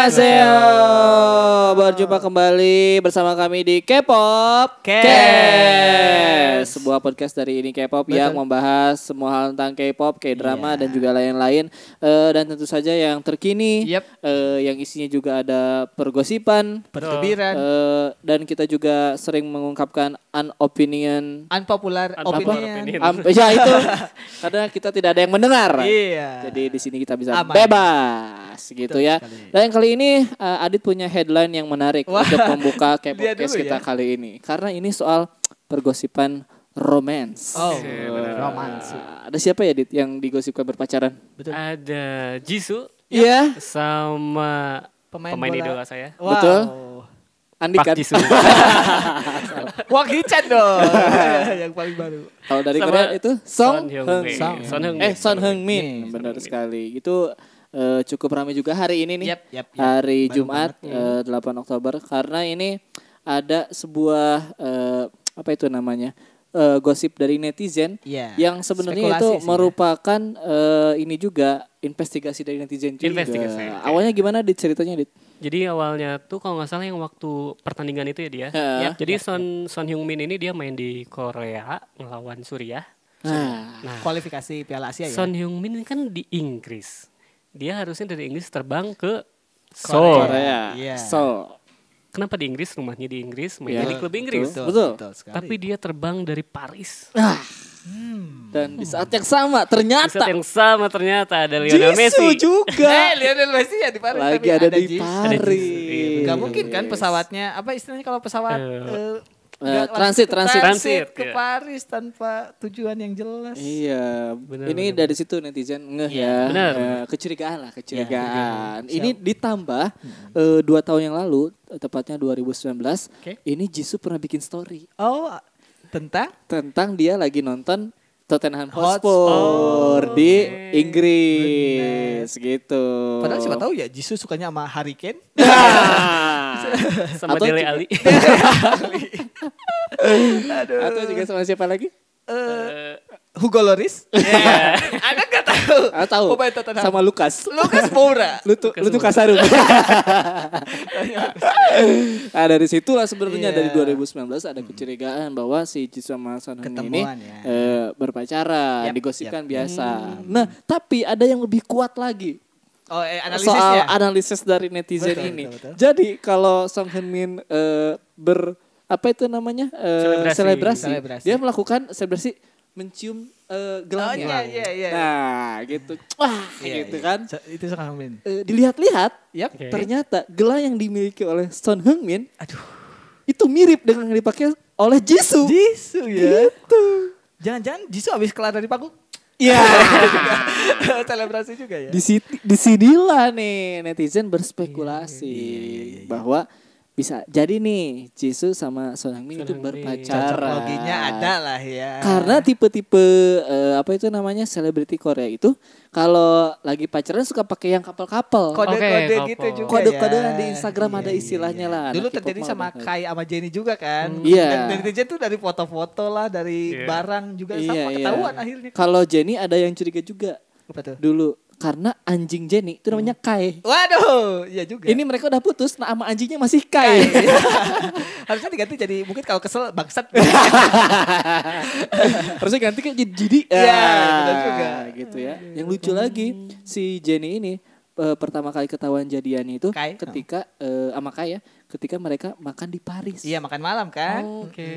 Annyeonghaseyo. Berjumpa kembali bersama kami di K-pop Cast. Sebuah podcast dari Ini K-pop yang membahas semua hal tentang K-pop, K-drama dan juga lain-lain. Dan tentu saja yang terkini, yang isinya juga ada pergosipan, pertubiran, dan kita juga sering mengungkapkan unpopular opinion. Ya itu karena kita tidak ada yang mendengar. Iya. Jadi di sini kita bisa aman, bebas gitu ya. Sekali. Dan kali ini Adit punya headline yang menarik untuk membuka K-pop Dia Cast dulu kita ya. kali ini. Karena ini soal pergosipan romance. Oh, romance. Ada siapa ya Dit yang digosipkan berpacaran? Betul. Ada Jisoo Iya. sama Pemain pemain bola. idola saya. Wow. Betul. Andi Pak kan. Jisoo. Wang Hee-chan dong. Yang paling baru. Kalau dari Sama Korea itu Son Heung-min. Song. Son Heung-min. Son Heung-min. Min. Benar sekali. Itu cukup ramai juga hari ini nih. Yap. Hari Baru Jumat banget. 8 Oktober karena ini ada sebuah apa itu namanya? Gosip dari netizen Iya. yang sebenarnya itu Spekulasi sih, merupakan ini juga investigasi dari netizen juga. Investigasi, oke. Awalnya gimana Dit ceritanya Dit? Jadi awalnya tuh kalau nggak salah yang waktu pertandingan itu ya dia. Yap. Jadi Son Heung-min ini dia main di Korea ngelawan Suriah. Nah, Nah, Kualifikasi Piala Asia ya. Son Heung-min ini kan di Inggris. Dia harusnya dari Inggris terbang ke Korea. Seoul. Korea. Iya. So, Kenapa di Inggris? Rumahnya di Inggris, Iya. main di klub Inggris. Betul. sekali. Tapi dia terbang dari Paris. dan di saat yang sama Di ternyata saat yang sama ternyata ada Lionel Messi. Jisoo juga Lionel Messi ya di Paris. lagi tapi ada di Jisoo. Paris. Iya, Gak mungkin kan pesawatnya, apa istilahnya kalau pesawat nggak transit. transit iya. ke Paris tanpa tujuan yang jelas. Iya, Benar, ini benar. dari situ netizen ngeh ya, benar. kecurigaan lah, Iya, kecurigaan. Ini ditambah 2 tahun yang lalu, tepatnya 2019, Oke. ini Jisoo pernah bikin story Oh, tentang dia lagi nonton Tottenham Hotspur. Hotspur di Inggris gitu. padahal siapa tahu ya Jisoo sukanya sama Harry Kane. Sama Atau Dele juga- Ali. Atau juga sama siapa lagi? Hugo Lloris. Ada nggak tahu? Tahu. Pemain Tottenham. Sama Lukas. Lucas Moura. Lutu Kasaru. Nah dari situlah sebenarnya Iya. dari 2019 ada kecurigaan bahwa si Jisoo sama Son Heung-min ini Ketemuan ya. berpacaran, Yap, digosipkan yap. biasa. Nah tapi ada yang lebih kuat lagi Oh, analisisnya. soal analisis dari netizen Betul, ini. betul. Jadi kalau Son Heung-min apa itu namanya Selebrasi. Selebrasi. dia melakukan selebrasi mencium gelangnya. Iya. Nah gitu, wah Iya, gitu iya. kan. Itu sangat Min. Dilihat-lihat, Yap. Oke. ternyata gelang yang dimiliki oleh Son Heung-min Aduh. itu mirip dengan yang dipakai oleh Jisoo. Jisoo ya. Gitu. Jangan-jangan Jisoo habis kelar dari panggung. Ya, Selebrasi juga ya. di sinilah nih netizen berspekulasi Iya. bahwa bisa jadi nih Jisoo sama Son Heung-min itu Son Heung-min. berpacaran. Cocok loginya ada lah ya. Karena tipe-tipe apa itu namanya selebriti Korea itu kalau lagi pacaran suka pakai yang couple-couple. Kode-kode Oke, gitu couple. juga Kode-kode ya. di Instagram ada Iya, istilahnya lah. Dulu Anak K-pop terjadi mah sama udah- Kai sama Jennie juga kan. Iya. Dan netizen tuh dari foto-foto lah, dari Iya. barang juga Iya, sama iya. ketahuan akhirnya. Kalau Jennie ada yang curiga juga Apa tuh? dulu karena anjing Jennie itu namanya Kai. Waduh, iya juga. Ini mereka udah putus, nama anjingnya masih Kai. Harusnya diganti jadi mungkin kalau kesel bangsat. Harusnya ganti kayak jadi Jidi. Iya, benar juga. Gitu ya. Yang lucu lagi si Jennie ini pertama kali ketahuan jadian itu Kai? ketika sama Kai ya, ketika mereka makan di Paris. Iya, makan malam kan. Oke.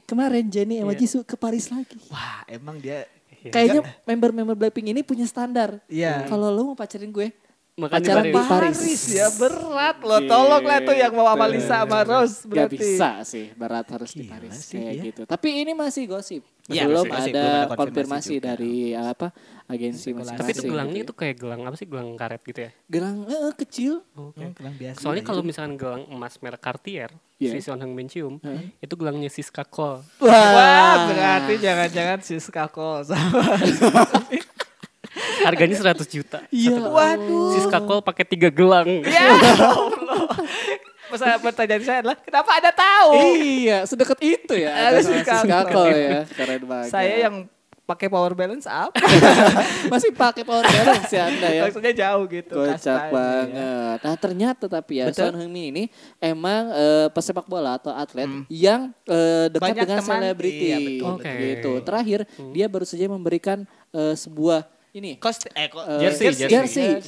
Kemarin Jennie sama Iya. Jisoo ke Paris lagi. Wah, emang dia Kayaknya member-member Blackpink ini punya standar. Iya. Kalau lo mau pacarin gue, Makan di pacaran di Paris. Paris. ya berat loh. Tolong lah tuh yang mau sama Lisa sama Rose Gak berarti. bisa sih, berat harus di Gila Paris sih, kayak ya. gitu. Tapi ini masih gosip. Iya, Belum masih gosip, ada belum ada konfirmasi konfirmasi juga. dari apa agensi Spekulasi. masing-masing. Tapi itu gelangnya gitu itu kayak gelang apa sih? Gelang karet gitu ya? ya. Gelang kecil. Oke. Gelang biasa. Soalnya kalau misalkan gelang emas merek Cartier, Iya. si Son Heung-min cium, itu gelangnya Siska Cole. Wah, berarti jangan-jangan Siska Cole sama. Harganya 100 juta. Iya. Waduh. Siska Cole pakai 3 gelang. Ya Allah. Pertanyaan saya adalah kenapa Anda tahu? Iya, sedekat itu ya. Ada Ada Siska Siska Cole. Cole ya. Keren banget. Saya yang pakai power balance apa? Masih pakai power balance ya Anda ya. Maksudnya jauh gitu. Kocak kastanya, ya. banget. Nah ternyata tapi ya Betul. Son Heung-min ini emang pesepak bola atau atlet yang dekat Banyak dengan teman, selebriti. iya, betul, betul. Gitu. Terakhir dia baru saja memberikan sebuah ini jersey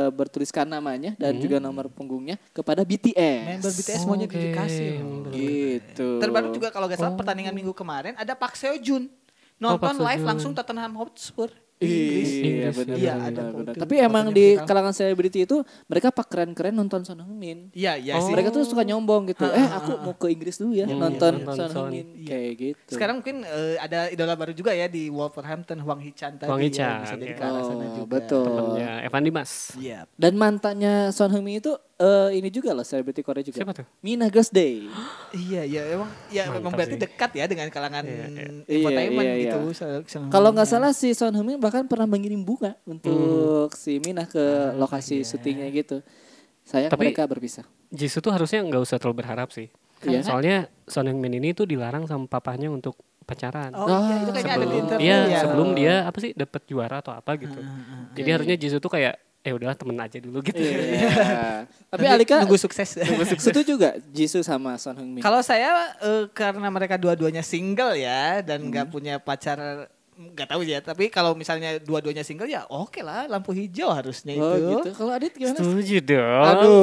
bertuliskan namanya dan juga nomor punggungnya kepada BTS. Member BTS semuanya Oke. dikasih. Gitu. Terbaru juga kalau nggak salah pertandingan minggu kemarin ada Park Seo Joon nonton Park Seo live Joon. langsung Tottenham Hotspur. Iya benar. Iya, benar, ada benar. foto. Tapi emang Fotonya di viral. kalangan selebriti itu mereka pak keren-keren nonton Son Heung-min. Iya, iya sih. Mereka tuh suka nyombong gitu. Aku mau ke Inggris dulu ya nonton Son Heung-min kayak gitu. Sekarang mungkin ada idola baru juga ya di Wolverhampton, Hwang Hee-chan tadi. Hwang Hee-chan, ya, bisa jadi ya. ke arah sana juga. Betul. Temennya Evan Dimas. Iya. Dan mantannya Son Heung-min itu ini juga loh selebriti Korea juga. Siapa tuh? Mina Girlsday. Iya, memang Mantap berarti sih. dekat ya dengan kalangan Iya, infotainment iya, gitu. Kalau nggak salah si Son Heung-min bahkan pernah mengirim bunga untuk si Mina ke lokasi syutingnya gitu. Sayang Tapi- mereka berpisah. Jisoo tuh harusnya nggak usah terlalu berharap sih. Iya. Soalnya Son Heung-min ini tuh dilarang sama papahnya untuk pacaran. Oh iya, itu kayaknya ada di interview Iya, ya. sebelum dia apa sih dapat juara atau apa gitu. Jadi harusnya Jisoo tuh kayak udahlah temen aja dulu gitu. Iya. Tapi Nanti Alika nunggu sukses. setuju juga Jisoo sama Son Heung-min? Kalau saya karena mereka dua-duanya single ya dan nggak punya pacar, nggak tahu ya. Tapi kalau misalnya dua-duanya single ya oke lah, lampu hijau harusnya Oh itu. gitu. Kalau Adit gimana? Setuju dong. Aduh,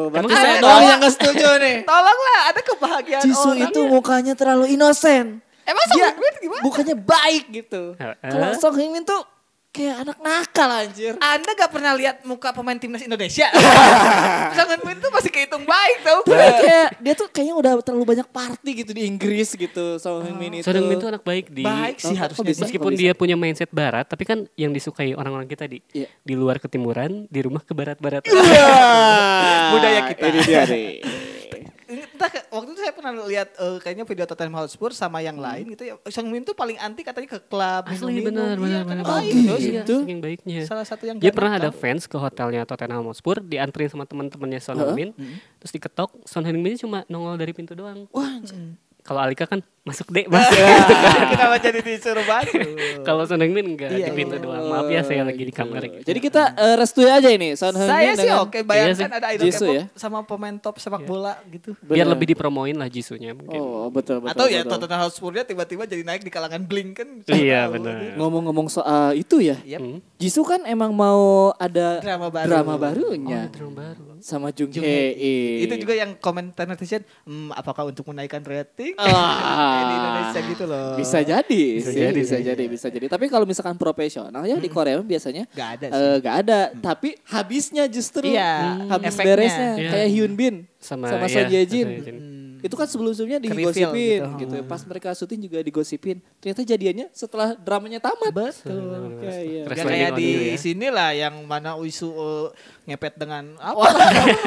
berarti Emang saya ada doang tawa? yang gak setuju nih. Tolonglah, ada kebahagiaan Jisoo orang. itu mukanya terlalu inosen. Emang Dia Song Heung-min gimana? bukannya baik gitu. Heeh. Kalau Song Heung-min tuh kayak anak nakal anjir. Anda gak pernah lihat muka pemain timnas Indonesia? Song Heung-min tuh masih kehitung baik tau. Tapi kayak dia tuh kayaknya udah terlalu banyak party gitu di Inggris gitu Song Heung-min itu. Son Heung-min tuh anak baik Baik sih Oh, harusnya. kok bisa? Meskipun dia punya mindset barat, tapi kan yang disukai orang-orang kita Iya. di luar ketimuran, di rumah ke barat-barat. Budaya kita. Ini dia nih. Entah waktu itu saya pernah lihat kayaknya video Tottenham Hotspur sama yang lain gitu ya. Song Heung-min tuh paling anti katanya ke klub. Asli minum-minum. benar. karena Oh, baik. gitu. Iya, Gitu. saking baiknya. Salah satu yang Dia gak pernah nakal. ada fans ke hotelnya Tottenham Hotspur, dianterin sama teman-temannya Son Heung-min, terus diketok, Son Heung-min cuma nongol dari pintu doang. Wah, Kalau Alika kan masuk dek mas. Kenapa jadi disuruh masuk? Kalau Son Heung-min enggak Iya, di pintu iya. doang. Maaf ya saya lagi di kamar gitu. jadi kita restui aja ini Son Heung-min Saya sih dengan oke, bayangkan Iya sih. ada idol Jisoo K-pop ya. sama pemain top sepak bola gitu. Biar Benar. lebih dipromoin lah Jisoo-nya mungkin. Oh, betul. Atau ya betul. Tottenham Hotspur-nya tiba-tiba jadi naik di kalangan Blink kan. Iya Tahu. benar. Ngomong-ngomong soal itu ya, Yep. Jisoo kan emang mau ada Drama baru. drama barunya Drama baru. sama Jung Jung Hae Hae-in. In. Itu juga yang komentar netizen, apakah untuk menaikkan rating? Ah. Kayak di Indonesia gitu loh. Bisa jadi, Bisa sih, jadi bisa sih. jadi, bisa jadi. Tapi kalau misalkan profesional ya di Korea biasanya Gak ada sih. gak ada. Tapi habisnya justru Iya, habis efeknya. beresnya Iya. kayak Hyun Bin Sama sama iya, Son Ye Jin. Son Ye Jin. Itu kan sebelum-sebelumnya Ke-reveal digosipin gitu. gitu. Pas mereka syuting juga digosipin. Ternyata jadiannya setelah dramanya tamat. Betul. Ya, iya. Terus Gak lagi kayak audio di ya. sini lah yang mana Uisu ngepet dengan apa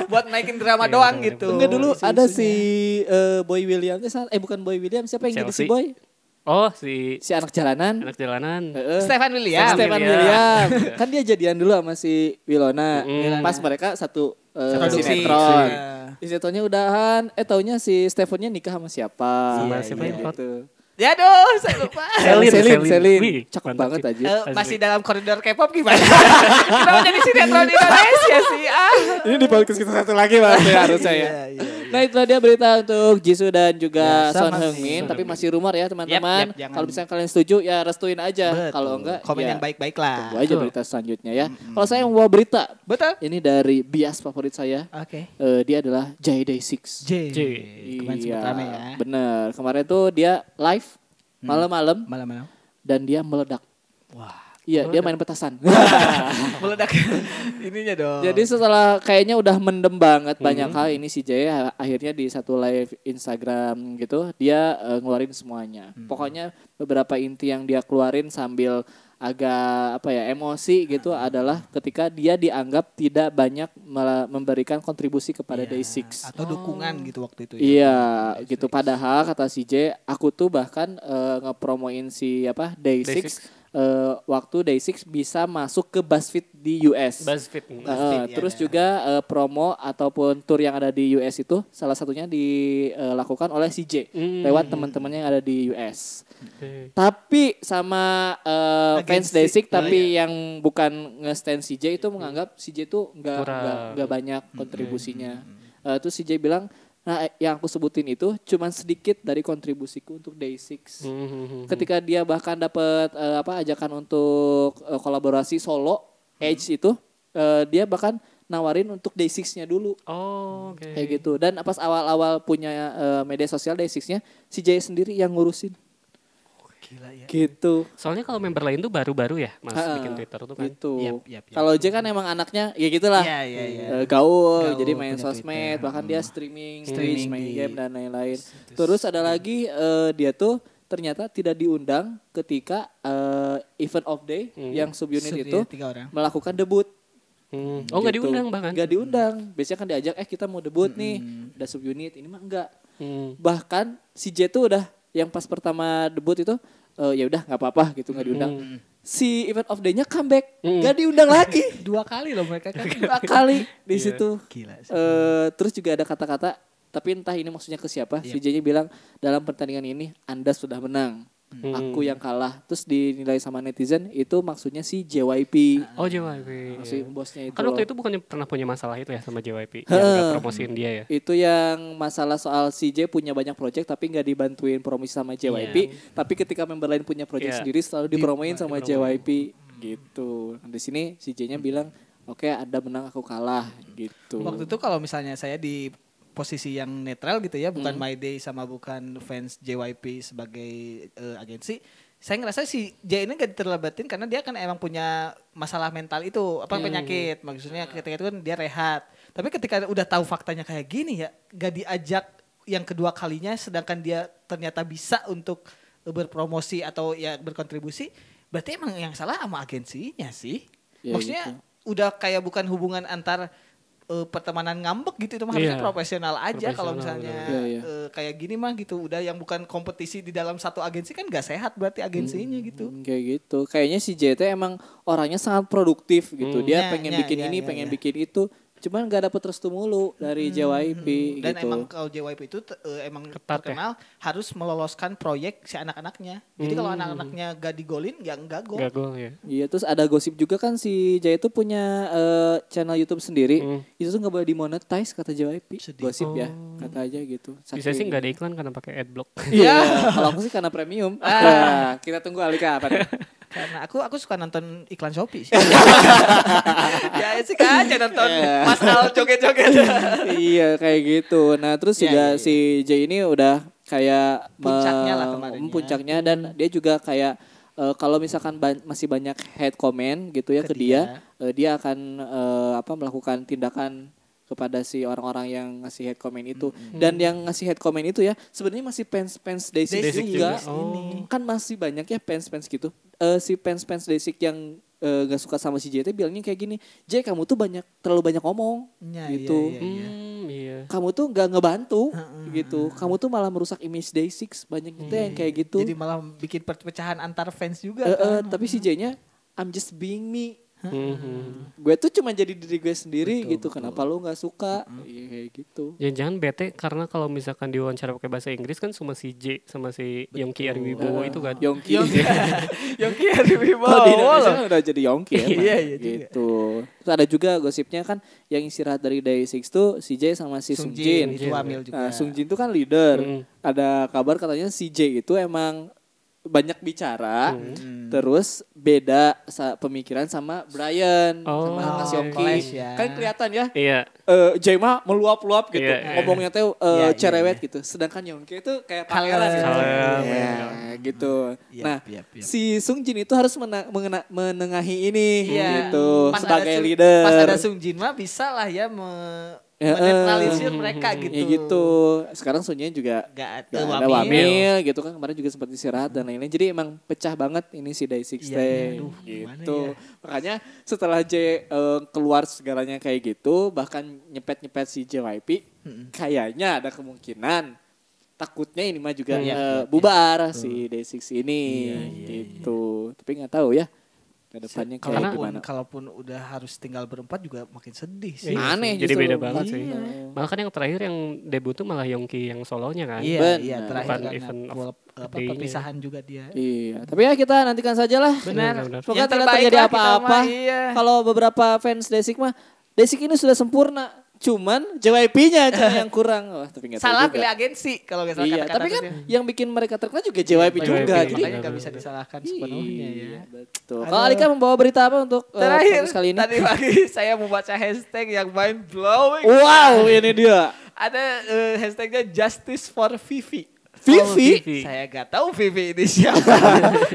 buat naikin drama Iya, doang benar, gitu. Enggak dulu ada Isu-isunya. si Boy William, bukan Boy William, siapa yang jadi si Chelsea. Boy? Oh si Si anak jalanan. anak jalanan. Stefan William. Stefan William. William. Kan dia jadian dulu sama si Wilona. Pas mereka satu Produksi. sinetron. Iya. Di sinetronnya udahan, taunya si Stefannya nikah sama siapa. Sama Iya, siapa iya. yang hot? Gitu. Ya aduh, saya lupa. Selin. Wih, Cakep mantap banget sih. aja. Masih dalam koridor K-pop gimana? Kenapa jadi sinetron Indonesia sih? Ini di podcast kita satu lagi Mas ya harusnya ya. Iya. Nah itulah dia berita untuk Jisoo dan juga Ya, Son sama Heung-min. sih. Tapi masih rumor ya teman-teman. Yap, jangan- Kalau misalnya kalian setuju ya restuin aja. Betul. Kalau enggak komen ya yang baik-baik lah. tunggu aja Betul. berita selanjutnya ya. Kalau saya mau berita. Betul. Ini dari bias favorit saya. Oke. Dia adalah Jae Day6. J. J. Kemarin sempat rame ya. Bener. Kemarin tuh dia live malam-malam Malam-malam. dan dia meledak. Wah. Iya, dia main petasan. Meledak ininya dong. Jadi setelah kayaknya udah mendem banget banyak hal ini si Jae akhirnya di satu live Instagram gitu dia ngeluarin semuanya. Pokoknya beberapa inti yang dia keluarin sambil agak emosi gitu adalah ketika dia dianggap tidak banyak memberikan kontribusi kepada Day6. atau dukungan gitu waktu itu ya. Iya gitu padahal kata si J aku tuh bahkan ngepromoin si Day6 waktu Day6 bisa masuk ke BuzzFeed di US. BuzzFeed. Terus juga promo ataupun tour yang ada di US itu salah satunya dilakukan oleh CJ lewat teman-temannya yang ada di US. Tapi sama fans Day6 tapi yang bukan nge-stand CJ itu menganggap CJ itu nggak banyak kontribusinya. Terus CJ bilang, nah yang aku sebutin itu cuman sedikit dari kontribusiku untuk Day6. Ketika dia bahkan dapat ajakan untuk kolaborasi solo Edge itu, dia bahkan nawarin untuk Day6-nya dulu. Oh, oke. Kayak gitu. Dan pas awal-awal punya media sosial Day6-nya, si Jay sendiri yang ngurusin. Gila ya. Gitu. Soalnya kalau member lain tuh baru-baru ya Mas bikin Twitter tuh kan. Gitu. Yap. Kalau Jay kan emang anaknya ya gitulah. Iya. Gaul, jadi main punya sosmed, Twitter. bahkan dia streaming main di- game dan lain-lain. Terus ada lagi dia tuh ternyata tidak diundang ketika event of day yang subunit itu 3 orang. melakukan debut. Oh nggak Gitu. diundang bahkan. Nggak diundang. Biasanya kan diajak, kita mau debut nih, ada subunit. Ini mah enggak. Bahkan si J tuh udah yang pas pertama debut itu ya udah nggak apa-apa gitu, nggak diundang. Si event of day-nya comeback, nggak diundang lagi. 2 kali loh mereka kan. 2 kali di situ. Gila sih. Terus juga ada kata-kata, tapi entah ini maksudnya ke siapa. Si J-nya bilang dalam pertandingan ini Anda sudah menang, aku yang kalah. Terus dinilai sama netizen itu maksudnya si JYP. Oh JYP. Si bosnya itu. Kan waktu loh. itu bukannya pernah punya masalah itu ya sama JYP. Yang nggak promosiin dia ya. Itu yang masalah soal CJ punya banyak project tapi nggak dibantuin promosi sama JYP. Tapi ketika member lain punya project sendiri selalu dipromoin sama JYP gitu. Nah, di sini CJ-nya bilang, oke, Anda menang aku kalah gitu. Waktu itu kalau misalnya saya di posisi yang netral gitu ya, bukan My Day sama bukan fans JYP sebagai agensi, saya ngerasa si J ini gak terlibatin karena dia kan emang punya masalah mental itu, penyakit. Maksudnya ketika itu kan dia rehat. Tapi ketika udah tahu faktanya kayak gini ya, gak diajak yang kedua kalinya sedangkan dia ternyata bisa untuk berpromosi atau ya berkontribusi, berarti emang yang salah sama agensinya sih. Ya, Maksudnya udah kayak bukan hubungan antar pertemanan ngambek gitu, itu mah harusnya profesional aja. Kalau misalnya kayak gini mah gitu udah yang bukan kompetisi di dalam satu agensi kan gak sehat berarti agensinya gitu. Kayak gitu. Kayaknya si JT emang orangnya sangat produktif gitu. Dia Ya, pengen bikin ini, pengen ya. bikin itu. Cuman gak dapet restu mulu dari JYP Dan gitu. emang kalau JYP itu emang Ketat terkenal harus meloloskan proyek si anak-anaknya. Jadi kalau anak-anaknya gak digolin ya enggak gol. Gak gol ya. Iya, terus ada gosip juga kan si Jay itu punya channel YouTube sendiri. Itu tuh gak boleh dimonetize kata JYP. Gosip ya, kata aja gitu. Bisa sih nggak ada iklan karena pakai adblock. Iya, kalau aku sih karena premium. Nah, kita tunggu Alika kapan. Karena aku suka nonton iklan Shopee sih. Ya sih kan aja nonton Mas Al joget-joget. Iya, kayak gitu. Nah, terus juga si Jay ini udah kayak Puncaknya lah kemarin. puncaknya dan dia juga kayak kalau misalkan masih banyak hate comment gitu ya ke dia, dia akan melakukan tindakan kepada si orang-orang yang ngasih hate comment itu. Dan yang ngasih hate comment itu ya sebenarnya masih fans Day6 juga. Kan masih banyak ya fans gitu. Si fans Day6 yang gak suka sama si JT bilangnya kayak gini, J kamu tuh terlalu banyak ngomong gitu. Iya. Kamu tuh gak ngebantu gitu. Kamu tuh malah merusak image Day6. Banyak gitu yang kayak gitu. Jadi malah bikin perpecahan antar fans juga. Tapi si J-nya I'm just being me. Gue tuh cuma jadi diri gue sendiri gitu. Kenapa lu nggak suka? Iya kayak gitu. Jangan bete karena kalau misalkan diwawancara pakai bahasa Inggris kan sama si J sama si Yongki Ariwibowo itu kan. Yongki Ariwibowo. Kalau di Indonesia kan udah jadi Yongki ya. Iya gitu. Terus ada juga gosipnya kan yang istirahat dari Day6 tuh si J sama si Sungjin. Itu Amil juga. Nah, Sungjin tuh kan leader. Ada kabar katanya si J itu emang banyak bicara, terus beda pemikiran sama Brian, sama Yongki. ya. Kan kelihatan ya. Iya. Jay mah meluap-luap gitu, ngomongnya tuh cerewet iya. gitu. Sedangkan Yongki itu kayak pangeran gitu. Gitu. Nah, si Sungjin itu harus menengahi ini gitu sebagai leader. Pas ada Sungjin mah bisa lah ya menetralisir mereka gitu. Ya gitu. Sekarang Sungjin juga Gak ada wamil gitu kan, kemarin juga sempat istirahat dan lain-lain. Jadi emang pecah banget ini si Day6 gitu. Makanya setelah J keluar segalanya kayak gitu, bahkan nyepet-nyepet si JYP, kayaknya ada kemungkinan takutnya ini mah juga bubar si Day6 ini gitu. gitu. Tapi nggak tahu ya ke depannya kayak gimana. Kalaupun udah harus tinggal berempat juga makin sedih sih. Iya, Aneh jadi justru. beda banget sih. Iya. Malah kan yang terakhir yang debut tuh malah Yongki yang solonya kan. Iya, Benar. terakhir Bukan karena event of day-nya. perpisahan juga dia. Iya, tapi ya kita nantikan sajalah. Benar. Benar. Semoga Yang tidak terbaik terjadi lah kita apa-apa. mah, iya. Kalau beberapa fans Desik mah, Desik ini sudah sempurna. Cuman JYP-nya yang kurang. Wah, tapi nggak tahu Salah juga. pilih agensi kalau nggak salah Iya, kata-kata tapi kan tuh. yang bikin mereka terkenal juga JYP JYP, juga. makanya Jadi Makanya nggak bisa disalahkan sepenuhnya ya. Iya, betul. Aduh. Kalau Alika membawa berita apa untuk Terakhir podcast kali ini? tadi pagi saya membaca hashtag yang mind blowing. Wow, ini dia. Ada hashtagnya Justice for Vivi. Vivi? Vivi. Saya gak tahu Vivi ini siapa.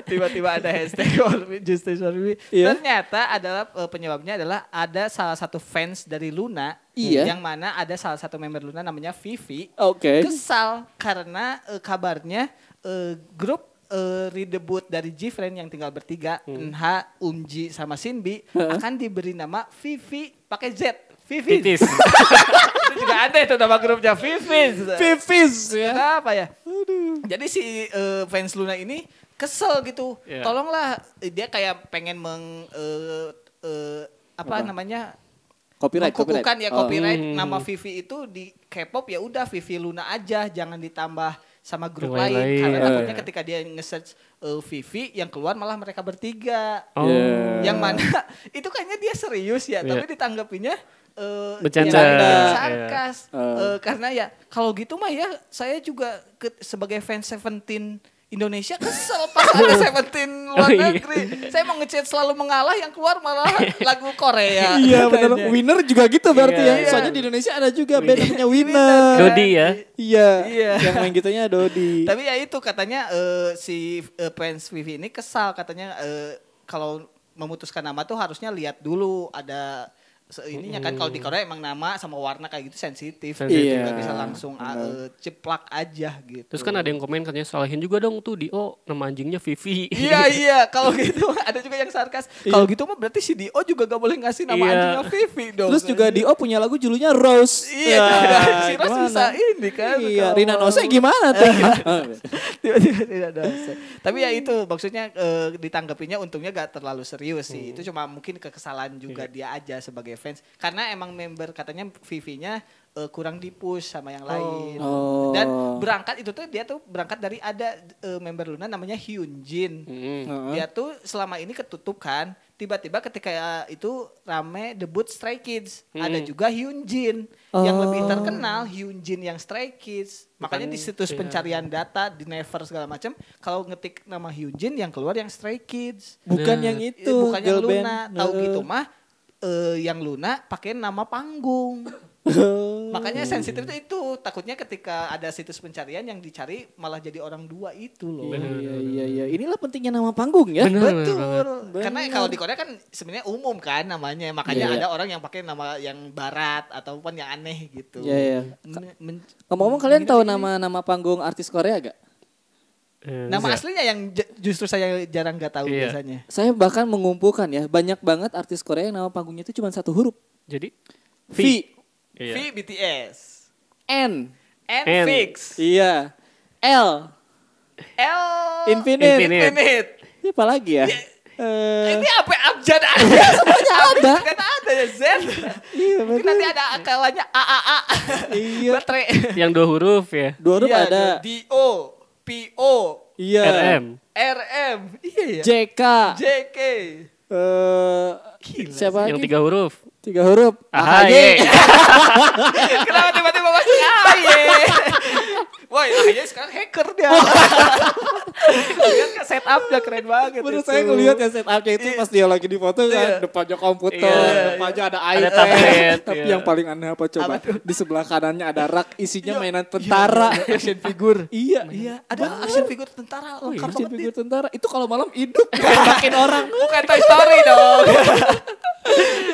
Tiba-tiba ada hashtag Justice for Vivi. Iya. Ternyata adalah penyebabnya adalah ada salah satu fans dari Luna. Iya. Yang mana ada salah satu member Luna namanya Vivi. Oke. Kesal karena kabarnya grup redebut dari G-Friend yang tinggal bertiga, NH, Unji sama Sinbi akan diberi nama Vivi pakai Z. Vivi. Titis. Itu juga ada itu nama grupnya Vivis. Vivis ya. Kenapa ya? Jadi si fans Luna ini kesel gitu. Yeah. Tolonglah dia kayak pengen apa namanya? Copyright. Mengkukuhkan ya Oh. copyright nama Vivi itu di K-pop ya udah Vivi Luna aja, jangan ditambah sama grup Yang lain lain-lain. karena Iya. takutnya ketika dia nge-search Vivi yang keluar malah mereka bertiga. Oh. Yeah. Yang mana itu kayaknya dia serius ya, Iya. tapi ditanggapinya Bercanda. sarkas. Iya. Karena ya kalau gitu mah ya saya juga sebagai fans Seventeen Indonesia kesel pas ada Seventeen luar Oh, iya. negeri. Saya mau ngechat selalu mengalah yang keluar malah lagu Korea. Iya benar. katanya. Winner juga gitu berarti Iya. ya. Soalnya di Indonesia ada juga band namanya Winner. Dodi ya. Iya. Iya. Yang main gitunya Dodi. Tapi ya itu katanya si fans Vivi ini kesal katanya kalau memutuskan nama tuh harusnya lihat dulu ada ininya kan kalau di Korea emang nama sama warna kayak gitu sensitif. Sensitif. Nggak Iya. bisa langsung ceplak aja gitu. Terus kan ada yang komen katanya salahin juga dong tuh Dio nama anjingnya Vivi. Iya kalau gitu ada juga yang sarkas. Kalau gitu mah berarti si Dio juga gak boleh ngasih nama Iya. anjingnya Vivi dong. Terus juga Dio punya lagu judulnya Rose. Iya, si Ros gimana? bisa ini kan. Iya, kalau- Rina Nose gimana tuh? Tiba-tiba tidak dosa. Tapi ya itu maksudnya ditanggapinya untungnya gak terlalu serius sih. Itu cuma mungkin kekesalan juga dia aja sebagai fans. Karena emang member katanya Vivi-nya kurang di-push sama yang lain. Oh. Dan berangkat itu tuh dia tuh berangkat dari ada member Luna namanya Hyunjin. Dia tuh selama ini ketutup kan. Tiba-tiba ketika itu rame debut Stray Kids. Ada juga Hyunjin. Yang lebih terkenal Hyunjin yang Stray Kids. Makanya di situs pencarian data di Never segala macam kalau ngetik nama Hyunjin yang keluar yang Stray Kids. Bukan yang itu. Bukan yang girl Luna. band. Tahu gitu mah yang Luna pakai nama panggung. Makanya sensitif itu takutnya ketika ada situs pencarian yang dicari malah jadi orang dua itu loh. Iya. Inilah pentingnya nama panggung ya. Bener. Betul. Bener. Karena kalau di Korea kan sebenarnya umum kan namanya. Makanya Iya. ada orang yang pakai nama yang barat ataupun yang aneh gitu. Iya. Men- Ngomong-ngomong kalian tahu ini- nama panggung artis Korea gak? Nama aslinya yang justru saya jarang gak tahu Iya. biasanya. Saya bahkan mengumpulkan ya, banyak banget artis Korea yang nama panggungnya itu cuma satu huruf. Jadi V, iya. V BTS. N, N N. Fix. iya, L, L Infinite. Infinite. Ini apa lagi ya? Ini apa abjad ada? Semuanya ada. Kan ada ya Z. Iya Mungkin betul. nanti ada akalanya AAA. Iya. Baterai. Yang 2 huruf ya. Dua huruf Iya, ada. DO, PO, Iya. RM. RM. Iya ya. JK. JK. Siapa Yang lagi? 3 huruf. 3 huruf. AHY. Kenapa tiba-tiba masuk AY? Woi, AY sekarang hacker dia. Lihat kan setupnya keren banget. Menurut itu. saya ngelihat ya setupnya itu pas dia lagi di foto kan, Iya. depannya komputer, Iya. depannya ada Ada iPad. tablet, Tapi iya. yang paling aneh apa coba? Apa tuh? Di sebelah kanannya ada rak isinya Iya. mainan tentara. Iya, action figure. Iya. Iya, ada action figure tentara. Oh, Lengkap action banget figure tentara itu kalau malam hidup makin orang. Bukan Toy Story dong.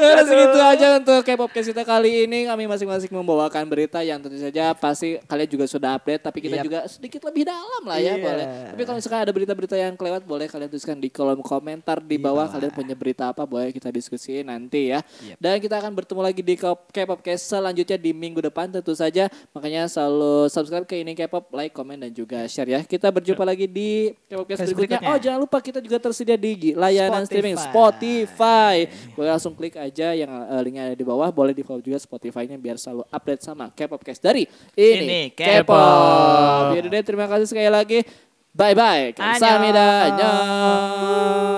Ya segitu aja untuk K-Popcast kita kali ini. Kami masing-masing membawakan berita yang tentu saja pasti kalian juga sudah update. Tapi kita juga sedikit lebih dalam lah ya boleh. Tapi kalau misalkan ada berita-berita yang kelewat boleh kalian tuliskan di kolom komentar di bawah. Kalian punya berita apa boleh kita diskusiin nanti ya. Dan kita akan bertemu lagi di K-Popcast selanjutnya di minggu depan tentu saja. Makanya selalu subscribe ke ini K-Pop, like, komen dan juga share ya. Kita berjumpa lagi di K-Popcast berikutnya. Oh jangan lupa kita juga tersedia di layanan streaming Spotify. Boleh langsung klik aja yang linknya ada di bawah. Boleh di follow juga Spotify-nya biar selalu update sama K-Popcast dari ini K-Pop. Terima kasih sekali lagi. Bye-bye. Kamsahamnida. Annyeong.